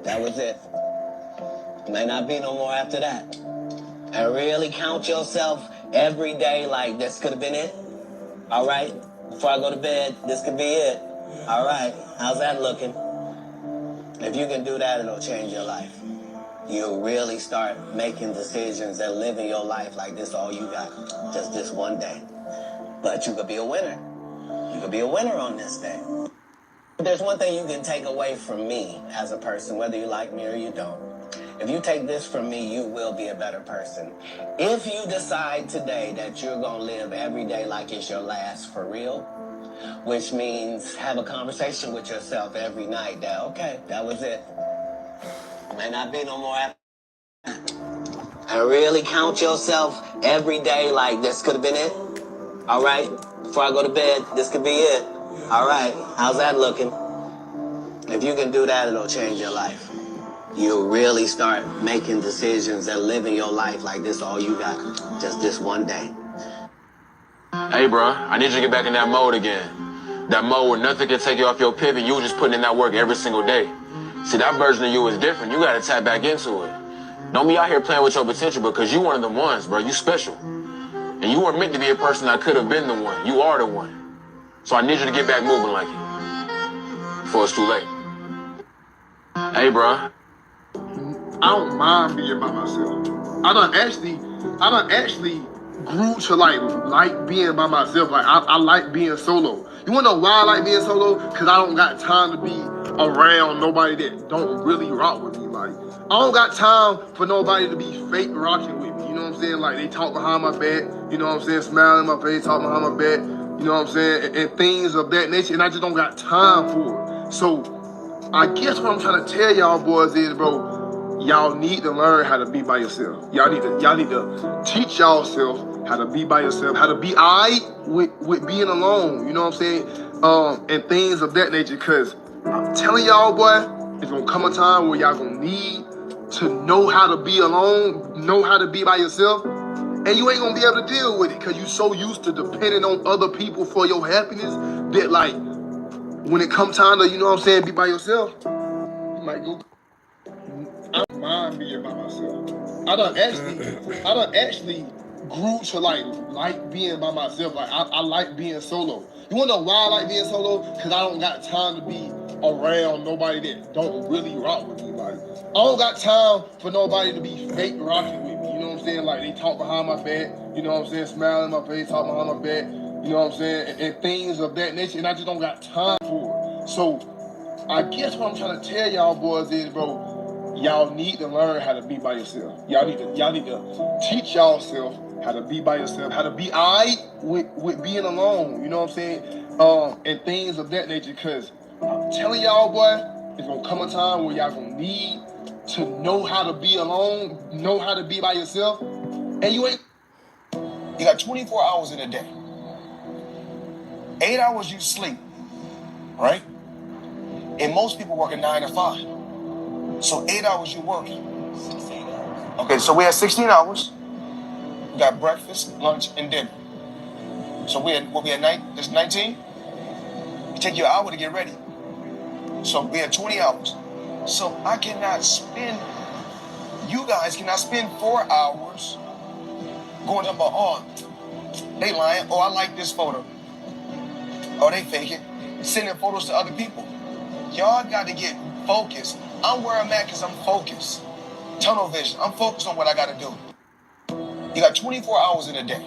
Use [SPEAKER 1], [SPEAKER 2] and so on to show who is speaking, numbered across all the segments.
[SPEAKER 1] That was it. May not be no more after that. And really count yourself every day like this could have been it. All right? Before I go to bed, this could be it. All right. How's that looking? If you can do that, it'll change your life. You'll really start making decisions and living your life like this all you got. Just this one day. But you could be a winner. You could be a winner on this day. There's one thing you can take away from me as a person, whether you like me or you don't. If you take this from me, you will be a better person. If you decide today that you're going to live every day like it's your last for real, which means have a conversation with yourself every night that, okay, that was it. May not be no more after. And really count yourself every day like this could have been it. All right? Before I go to bed, this could be it. All right. How's that looking? If you can do that, it'll change your life. You'll really start making decisions and living your life like this all you got. Just this one day.
[SPEAKER 2] Hey, bro, I need you to get back in that mode again. That mode where nothing can take you off your pivot. You just putting in that work every single day. See, that version of you is different. You got to tap back into it. Don't be out here playing with your potential because you one of them ones, bro. You special. And you weren't meant to be a person that could have been the one. You are the one. So I need you to get back moving like it before it's too late. Hey, bro.
[SPEAKER 3] I don't mind being by myself. I done actually grew to like being by myself. Like I like being solo. You wanna know why I like being solo? Cause I don't got time to be around nobody that don't really rock with me. Like I don't got time for nobody to be fake rocking with me. You know what I'm saying? Like they talk behind my back. You know what I'm saying? Smile in my face, talk behind my back. You know what I'm saying? And things of that nature. And I just don't got time for it. So I guess what I'm trying to tell y'all boys is, bro, y'all need to learn how to be by yourself. Y'all need to teach yourself how to be by yourself, how to be alright with being alone. You know what I'm saying? And things of that nature. Cause I'm telling y'all, boy, it's gonna come a time where y'all gonna need to know how to be alone, know how to be by yourself, and you ain't gonna be able to deal with it because you so used to depending on other people for your happiness that like when it come time to, you know what I'm saying, be by yourself, you might go. I don't mind being by myself. I done actually grew to like being by myself. Like I like being solo. You wanna know why I like being solo? Cause I don't got time to be around nobody that don't really rock with me. Like I don't got time for nobody to be fake rocking with me. You know what I'm saying? Like they talk behind my back. You know what I'm saying? Smile in my face, talk behind my back. You know what I'm saying? And things of that nature. And I just don't got time for it. So I guess what I'm trying to tell y'all boys is, bro, y'all need to learn how to be by yourself. Y'all need to teach yourself how to be by yourself, how to be alright with being alone. You know what I'm saying? And things of that nature. Cause I'm telling y'all, boy, it's gonna come a time where y'all gonna need to know how to be alone, know how to be by yourself, and you got 24 hours in a day. 8 hours you sleep, right? And most people work a 9 to 5. So 8 hours you working. 16 hours. Okay, so we have 16 hours. We got breakfast, lunch, and dinner. So we had night. This 19. It take you an hour to get ready. So we had 20 hours. So I cannot spend. You guys cannot spend 4 hours going up. Oh, they lying. Oh, I like this photo. Oh, they faking. Sending photos to other people. Y'all got to get focused. I'm where I'm at because I'm focused. Tunnel vision. I'm focused on what I got to do. You got 24 hours in a day.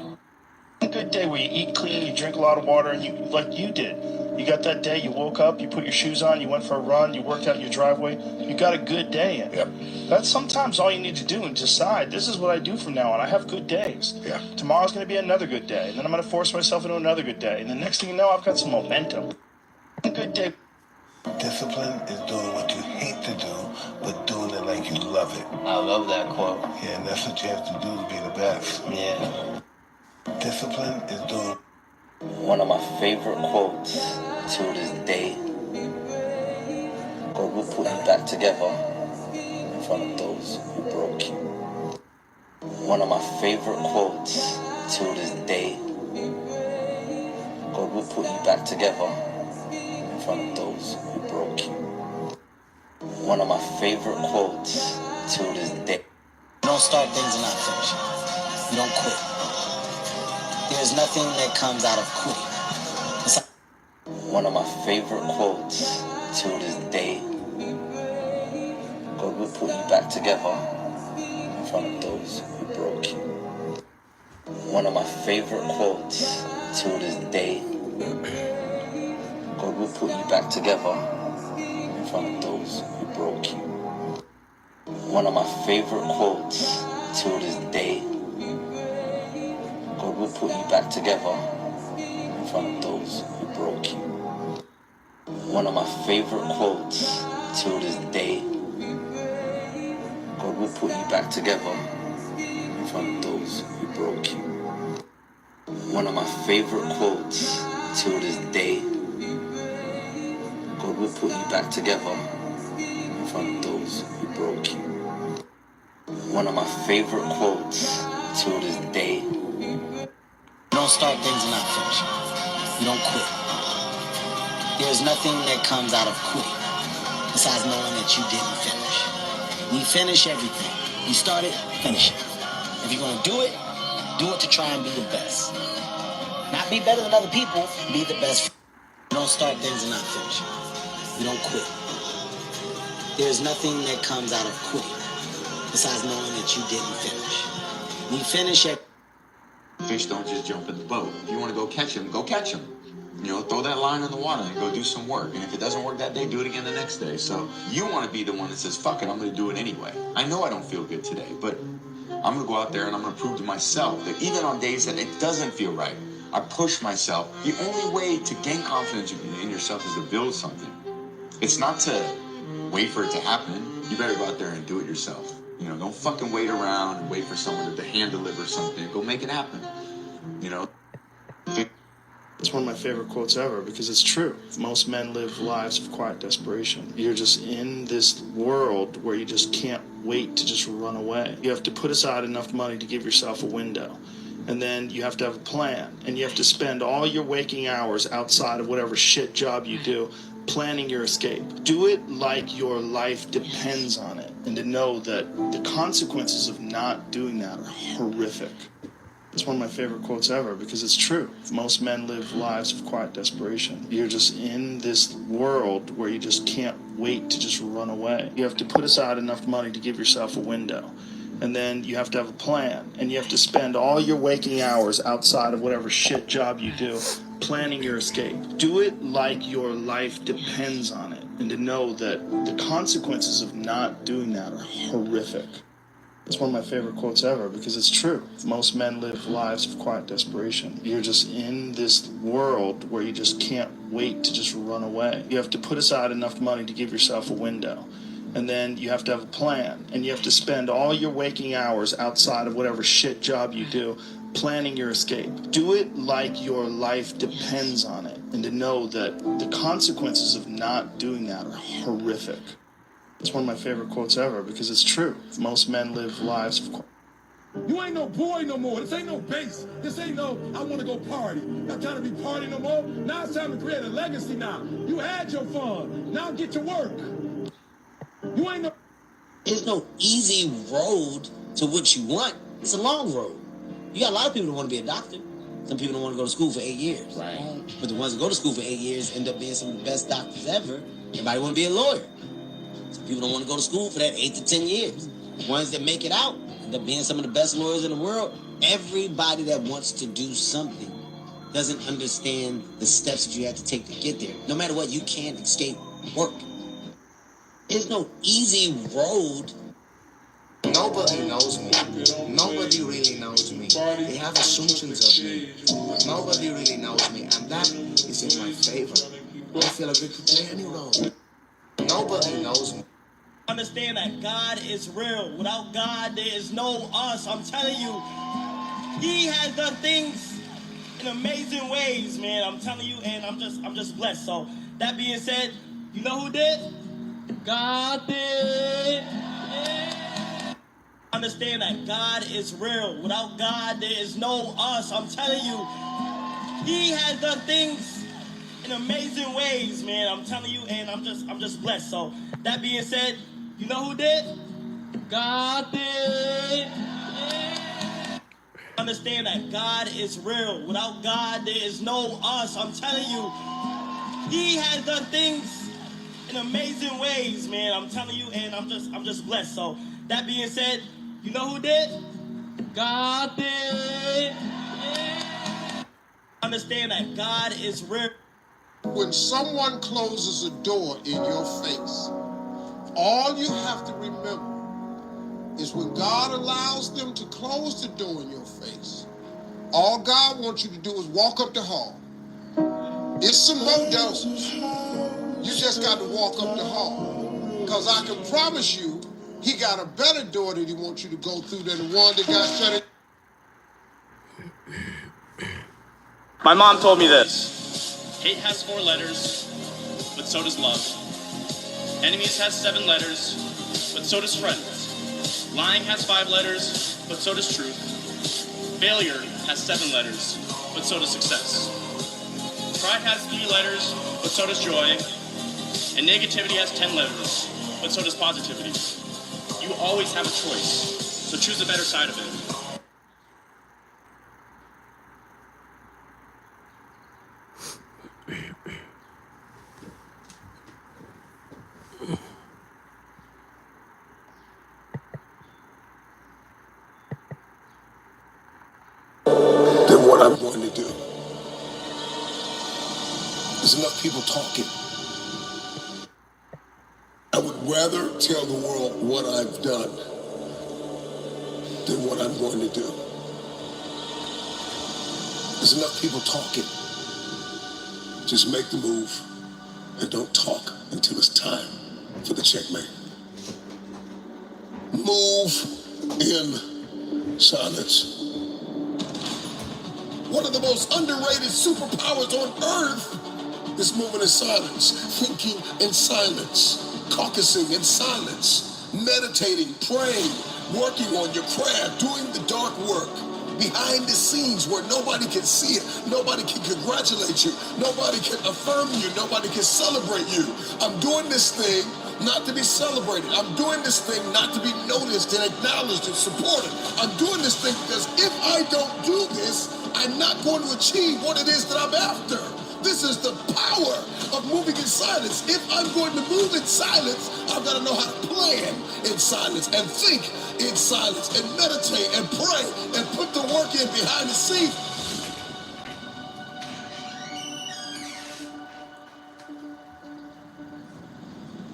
[SPEAKER 4] A good day where you eat clean, you drink a lot of water, and you like you did. You got that day, you woke up, you put your shoes on, you went for a run, you worked out in your driveway, you got a good day in.
[SPEAKER 3] Yep.
[SPEAKER 4] That's sometimes all you need to do and decide, this is what I do from now on. I have good days.
[SPEAKER 3] Yeah.
[SPEAKER 4] Tomorrow's going to be another good day, and then I'm going to force myself into another good day. And the next thing you know, I've got some momentum. A good day.
[SPEAKER 5] Discipline is doing what you hate to do, but doing it like you love it.
[SPEAKER 1] I love that quote.
[SPEAKER 5] Yeah, and that's what you have to do to be the best.
[SPEAKER 1] Yeah.
[SPEAKER 5] Discipline is doing.
[SPEAKER 6] One of my favorite quotes to this day: God will put you back together in front of those who broke you. One of my favorite quotes to this day: God will put you back together in front of those who broke you. One of my favorite quotes to this day.
[SPEAKER 1] You don't start things and not finish it. You don't quit. There's nothing that comes out of quitting.
[SPEAKER 6] One of my favorite quotes to this day. God will put you back together in front of those who broke you. One of my favorite quotes to this day. God will put you back together in front of those who broke you. One of my favorite quotes to this day. God will put you back together in front of those who broke you. One of my favorite quotes to this day. God will put you back together in front of those who broke you. One of my favorite quotes to this day. God will put you back together in front of those who broke you. One of my favorite quotes to this day.
[SPEAKER 1] You don't start things and not finish it. You don't quit. There's nothing that comes out of quitting besides knowing that you didn't finish. We finish everything. You start it, finish it. If you're going to do it to try and be the best. Not be better than other people, be the best. You don't start things and not finish it. You don't quit. There's nothing that comes out of quitting besides knowing that you didn't finish. We finish it.
[SPEAKER 7] Fish don't just jump in the boat. If you want to go catch them, go catch them. You know, throw that line in the water and go do some work. And if it doesn't work that day, do it again the next day. So you want to be the one that says, fuck it, I'm going to do it anyway. I know I don't feel good today, but I'm going to go out there and I'm going to prove to myself that even on days that it doesn't feel right, I push myself. The only way to gain confidence in yourself is to build something. It's not to wait for it to happen. You better go out there and do it yourself. You know, don't fucking wait around and wait for someone to hand deliver something. Go make it happen. You know?
[SPEAKER 4] It's one of my favorite quotes ever because it's true. Most men live lives of quiet desperation. You're just in this world where you just can't wait to just run away. You have to put aside enough money to give yourself a window. And then you have to have a plan. And you have to spend all your waking hours outside of whatever shit job you do planning your escape. Do it like your life depends on it. And to know that the consequences of not doing that are horrific. It's one of my favorite quotes ever because it's true. Most men live lives of quiet desperation. You're just in this world where you just can't wait to just run away. You have to put aside enough money to give yourself a window. And then you have to have a plan. And you have to spend all your waking hours outside of whatever shit job you do planning your escape. Do it like your life depends on it. And to know that the consequences of not doing that are horrific. It's one of my favorite quotes ever because it's true. Most men live lives of quiet desperation. You're just in this world where you just can't wait to just run away. You have to put aside enough money to give yourself a window. And then you have to have a plan. And you have to spend all your waking hours outside of whatever shit job you do planning your escape. Do it like your life depends on it. And to know that the consequences of not doing that are horrific. It's one of my favorite quotes ever because it's true. Most men live lives of...
[SPEAKER 8] You ain't no boy no more. This ain't no base. This ain't no, I want to go party. Not trying to be party no more. Now it's time to create a legacy now. You had your fun. Now get to work. You ain't no...
[SPEAKER 1] There's no easy road to what you want. It's a long road. You got a lot of people that want to be a doctor. Some people don't want to go to school for 8 years. Right. But the ones that go to school for 8 years end up being some of the best doctors ever. Everybody want to be a lawyer. Some people don't want to go to school for that 8 to 10 years. The ones that make it out end up being some of the best lawyers in the world. Everybody that wants to do something doesn't understand the steps that you have to take to get there. No matter what, you can't escape work. There's no easy road.
[SPEAKER 9] Nobody knows me. Nobody really knows me. They have assumptions of me, but nobody really knows me, and that is in my favor. I feel like we could play any role. Nobody knows me.
[SPEAKER 10] Understand that God is real. Without God, there is no us. I'm telling you, He has done things in amazing ways, man. I'm telling you, and I'm just blessed. So that being said, you know who did? God did. Yeah. Understand that God is real. Without God, there is no us. I'm telling you, He has done things in amazing ways, man. I'm telling you, and I'm just blessed. So that being said, you know who did? God did. Understand that God is real. Without God, there is no us. I'm telling you, He has done things in amazing ways, man. I'm telling you, and I'm just blessed. So that being said, you know who did? God did. Understand that God is real.
[SPEAKER 11] When someone closes a door in your face, all you have to remember is when God allows them to close the door in your face, all God wants you to do is walk up the hall. It's some more doors. You just got to walk up the hall. Because I can promise you, He got a better door that He wants you to go through than the one that got shut in.
[SPEAKER 12] My mom told me this. Hate has 4 letters, but so does love. Enemies has 7 letters, but so does friends. Lying has 5 letters, but so does truth. Failure has 7 letters, but so does success. Pride has 3 letters, but so does joy. And negativity has 10 letters, but so does positivity. You always have a choice, so choose the better side of it.
[SPEAKER 5] Then what I'm going to do. There's enough people talking. I would rather tell the world what I've done than what I'm going to do. There's enough people talking. Just make the move and don't talk until it's time for the checkmate. Move in silence. One of the most underrated superpowers on earth is moving in silence, thinking in silence, caucusing in silence, meditating, praying, working on your craft, doing the dark work, behind the scenes where nobody can see it, nobody can congratulate you, nobody can affirm you, nobody can celebrate you. I'm doing this thing not to be celebrated. I'm doing this thing not to be noticed and acknowledged and supported. I'm doing this thing because if I don't do this, I'm not going to achieve what it is that I'm after. This is the power of moving in silence. If I'm going to move in silence, I've got to know how to plan in silence and think in silence and meditate and pray and put the work in behind the scenes.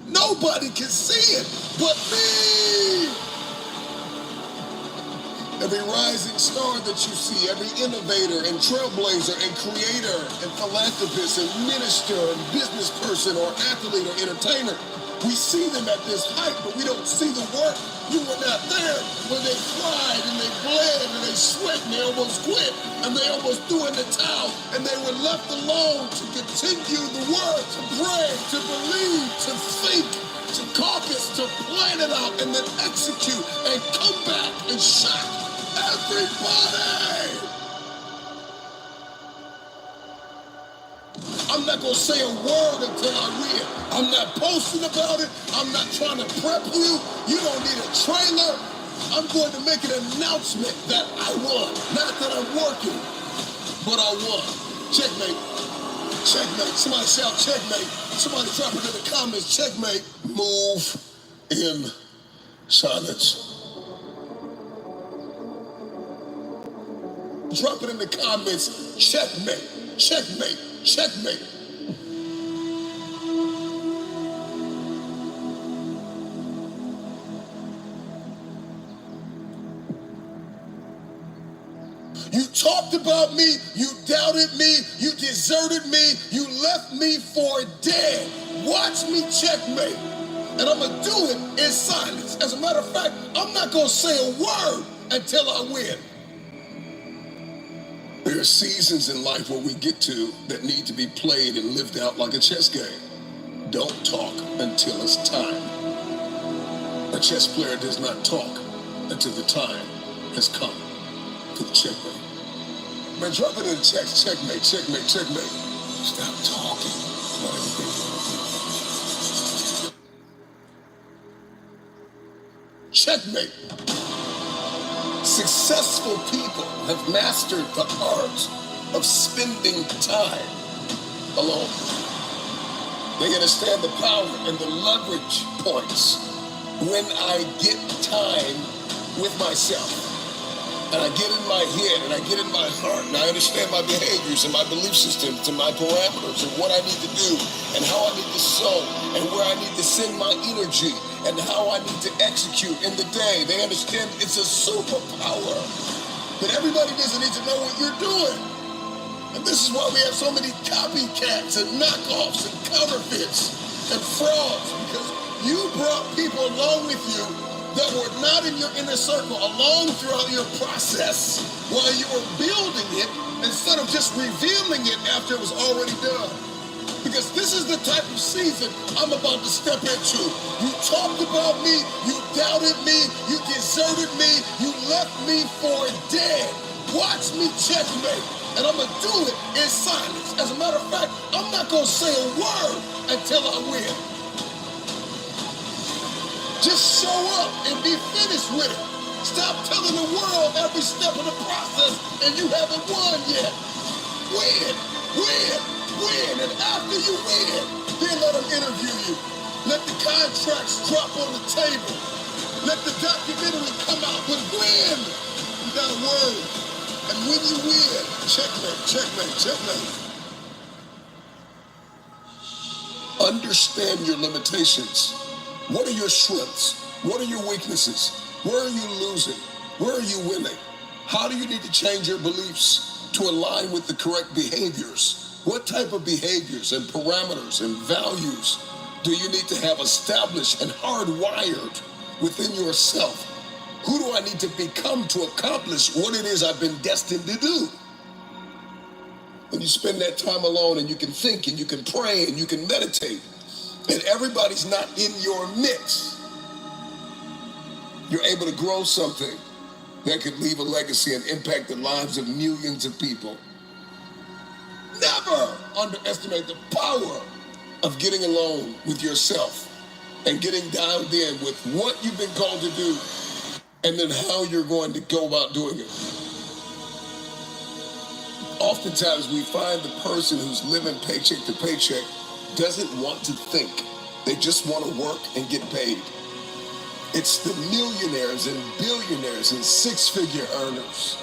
[SPEAKER 5] Nobody can see it but me. Every rising star that you see, every innovator and trailblazer and creator and philanthropist and minister and business person or athlete or entertainer, we see them at this height, but we don't see the work. You were not there when they cried and they bled and they sweat and they almost quit and they almost threw in the towel and they were left alone to continue the work, to pray, to believe, to think, to caucus, to plan it out and then execute and come back and shock everybody. I'm not going to say a word until I win. I'm not posting about it. I'm not trying to prep you. You don't need a trailer. I'm going to make an announcement that I won. Not that I'm working, but I won. Checkmate. Checkmate. Somebody shout checkmate. Somebody drop it in the comments. Checkmate. Move in silence. Drop it in the comments. Checkmate. Checkmate. Checkmate. You talked about me, you doubted me, you deserted me, you left me for dead. Watch me checkmate. And I'm going to do it in silence. As a matter of fact, I'm not going to say a word until I win. There are seasons in life where we get to that need to be played and lived out like a chess game. Don't talk until it's time. A chess player does not talk until the time has come for the checkmate. Man, drop it in the text. Checkmate, checkmate, checkmate. Stop talking about everything. Checkmate. Successful people have mastered the art of spending time alone. They understand the power and the leverage points when I get time with myself. And I get in my head and I get in my heart and I understand my behaviors and my belief systems and my parameters and what I need to do and how I need to sow and where I need to send my energy and how I need to execute in the day. They understand it's a superpower. But everybody doesn't need to know what you're doing. And this is why we have so many copycats and knockoffs and counterfeits and frauds, because you brought people along with you that were not in your inner circle along throughout your process while you were building it instead of just revealing it after it was already done. Because this is the type of season I'm about to step into. You talked about me, you doubted me, you deserted me, you left me for dead. Watch me checkmate, and I'm gonna do it in silence. As a matter of fact, I'm not gonna say a word until I win. Just show up and be finished with it. Stop telling the world every step of the process and you haven't won yet. Win, win, win. And after you win, then let them interview you. Let the contracts drop on the table. Let the documentary come out, but win. You got a word. And when you win, checkmate, checkmate, checkmate. Understand your limitations. What are your strengths? What are your weaknesses? Where are you losing? Where are you winning? How do you need to change your beliefs to align with the correct behaviors? What type of behaviors and parameters and values do you need to have established and hardwired within yourself? Who do I need to become to accomplish what it is I've been destined to do? When you spend that time alone and you can think and you can pray and you can meditate, and everybody's not in your mix, you're able to grow something that could leave a legacy and impact the lives of millions of people. Never underestimate the power of getting alone with yourself and getting dialed in with what you've been called to do and then how you're going to go about doing it. Oftentimes we find the person who's living paycheck to paycheck doesn't want to think. They just want to work and get paid. It's the millionaires and billionaires and six-figure earners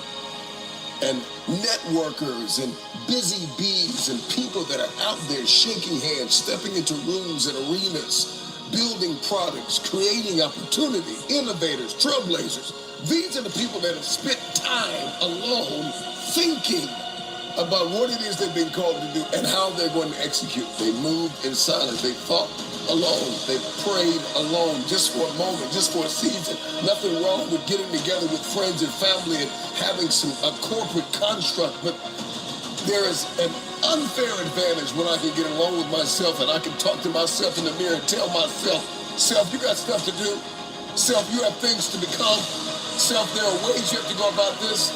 [SPEAKER 5] and networkers and busy bees and people that are out there shaking hands, stepping into rooms and arenas, building products, creating opportunity, innovators, trailblazers. These are the people that have spent time alone thinking about what it is they've been called to do and how they're going to execute. They moved in silence. They thought alone. They prayed alone, just for a moment, just for a season. Nothing wrong with getting together with friends and family and having a corporate construct, but there is an unfair advantage when I can get alone with myself and I can talk to myself in the mirror and tell myself, self, you got stuff to do. Self, you have things to become. Self, there are ways you have to go about this.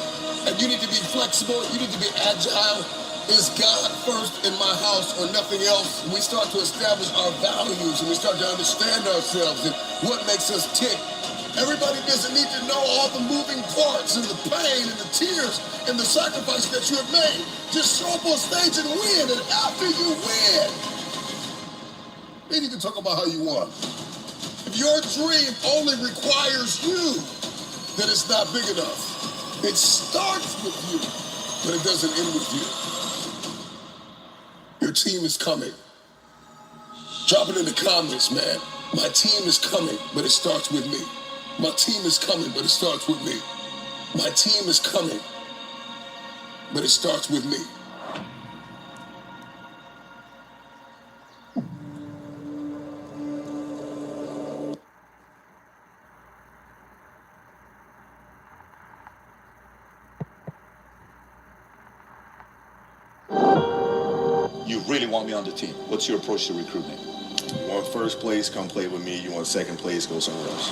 [SPEAKER 5] And you need to be flexible. You need to be agile. Is God first in my house or nothing else? We start to establish our values and we start to understand ourselves and what makes us tick. Everybody doesn't need to know all the moving parts and the pain and the tears and the sacrifice that you have made. Just show up on stage and win. And after you win, then you can talk about how you won. If your dream only requires you, then it's not big enough. It starts with you, but it doesn't end with you. Your team is coming. Drop it in the comments, man. My team is coming, but it starts with me. My team is coming, but it starts with me. My team is coming, but it starts with me.
[SPEAKER 13] You really want me on the team. What's your approach to recruitment? You want first place, come play with me. You want second place, go somewhere else.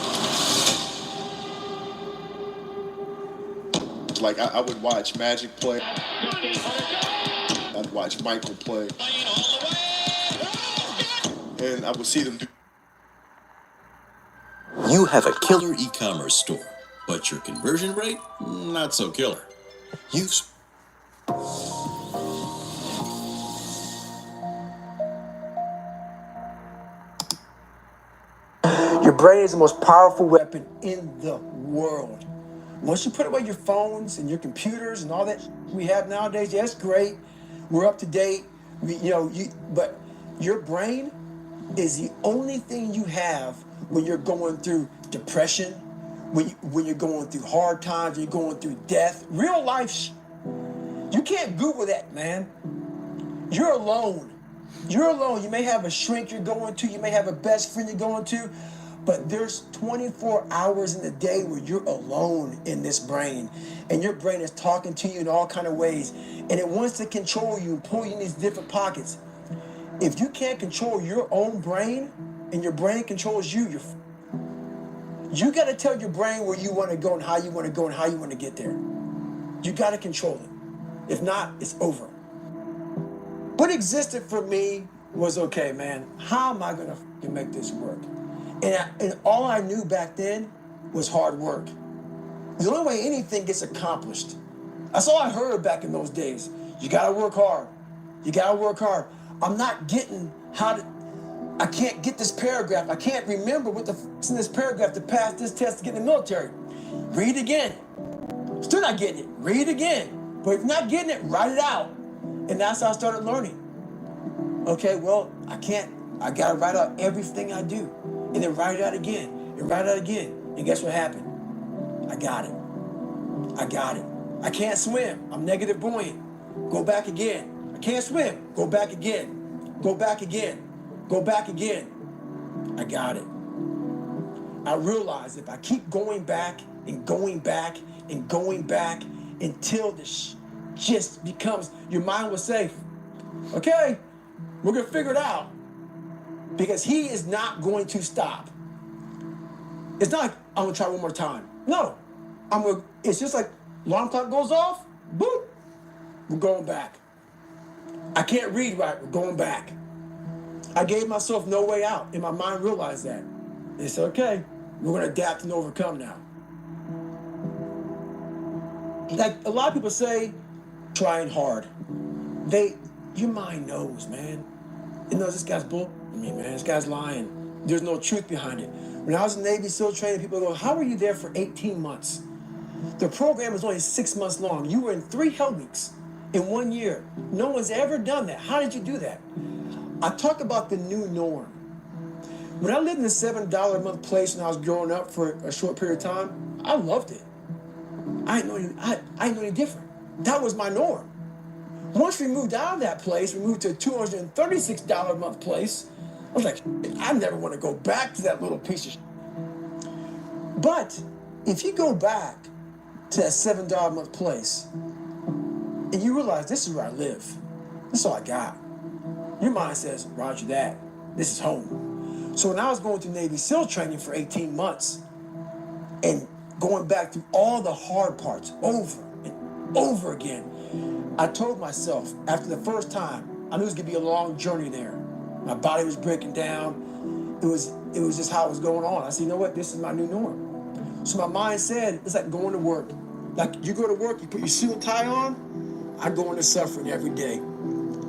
[SPEAKER 13] Like I would watch Magic play. I'd watch Michael play. And I would see them do.
[SPEAKER 14] You have a killer e-commerce store, but your conversion rate, not so killer.
[SPEAKER 15] Your brain is the most powerful weapon in the world. Once you put away your phones and your computers and all that we have nowadays, yeah, it's great. We're up to date. But your brain is the only thing you have when you're going through depression, when you're going through hard times, when you're going through death. Real life, you can't Google that, man. You're alone. You're alone. You may have a shrink you're going to. You may have a best friend you're going to. But there's 24 hours in the day where you're alone in this brain. And your brain is talking to you in all kind of ways. And it wants to control you and pull you in these different pockets. If you can't control your own brain and your brain controls you, you got to tell your brain where you want to go and how you want to go and how you want to get there. You got to control it. If not, it's over. What existed for me was, okay, man, how am I going to make this work? And all I knew back then was hard work. The only way anything gets accomplished. That's all I heard back in those days. You got to work hard. You got to work hard. I'm not getting I can't get this paragraph. I can't remember what the f***'s in this paragraph to pass this test to get in the military. Read again. Still not getting it. Read again. But if you're not getting it, write it out. And that's how I started learning. Okay, well, I got to write out everything I do. And then write it out again. And write it out again. And guess what happened? I got it. I can't swim. I'm negative buoyant. Go back again. I can't swim. Go back again. Go back again. Go back again. I got it. I realized if I keep going back and going back and going back until this just becomes, your mind will say, okay, we're going to figure it out. Because he is not going to stop. It's not like, I'm going to try one more time. No. It's just like, alarm clock goes off, boop, we're going back. I can't read right, we're going back. I gave myself no way out, and my mind realized that. They said, okay, we're going to adapt and overcome now. Like a lot of people say, trying hard. Your mind knows, man. It knows this guy's bull. I mean, man, this guy's lying. There's no truth behind it. When I was in Navy SEAL training, people go, how were you there for 18 months? The program was only 6 months long. You were in 3 hell weeks in 1 year. No one's ever done that. How did you do that? I talk about the new norm. When I lived in a $7 a month place when I was growing up for a short period of time, I loved it. I didn't know any different. That was my norm. Once we moved out of that place, we moved to a $236 a month place. I was like, I never want to go back to that little piece of shit. But if you go back to that $7 a month place and you realize this is where I live, this is all I got, your mind says, roger that, this is home. So when I was going through Navy SEAL training for 18 months and going back through all the hard parts over and over again, I told myself after the first time, I knew it was going to be a long journey there. My body was breaking down. It was just how it was going on. I said, you know what? This is my new norm. So my mind said, it's like going to work. Like you go to work, you put your suit and tie on. I go into suffering every day.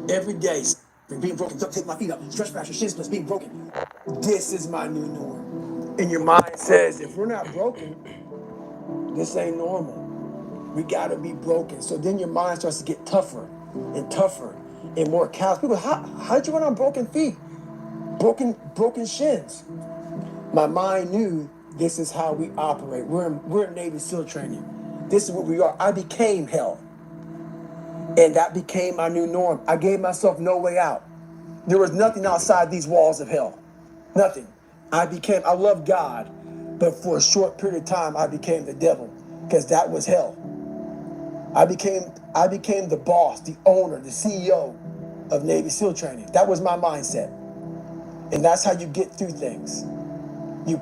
[SPEAKER 15] Every day. Being broken, take my feet up, stretch fracture, shin splints, being broken. This is my new norm. And your mind says, if we're not broken, this ain't normal. We gotta be broken. So then your mind starts to get tougher and tougher and more callous. People, how'd you run on broken feet? Broken shins. My mind knew this is how we operate. We're in Navy SEAL training. This is what we are. I became hell. And that became my new norm. I gave myself no way out. There was nothing outside these walls of hell. Nothing. I love God, but for a short period of time, I became the devil because that was hell. I became the boss, the owner, the CEO of Navy SEAL training. That was my mindset. And that's how you get through things. You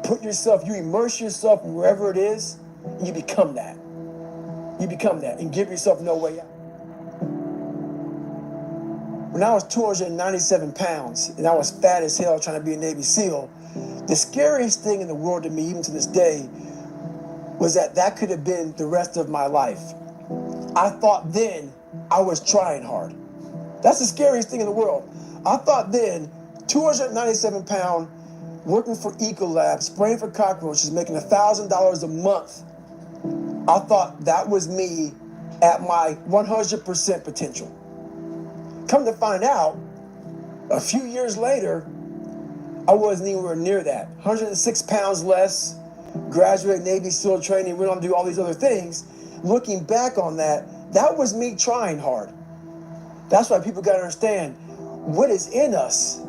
[SPEAKER 15] immerse yourself wherever it is, and you become that. You become that and give yourself no way out. when I was 297 pounds and I was fat as hell trying to be a Navy SEAL, the scariest thing in the world to me, even to this day, was that could have been the rest of my life. I thought then I was trying hard. That's the scariest thing in the world. I thought then, 297 pound, working for Ecolab, spraying for cockroaches, making $1,000 a month. I thought that was me at my 100% potential. Come to find out, a few years later, I wasn't anywhere near that. 106 pounds less, graduated Navy SEAL training, went on to do all these other things. Looking back on that was me trying hard. That's why people got to understand what is in us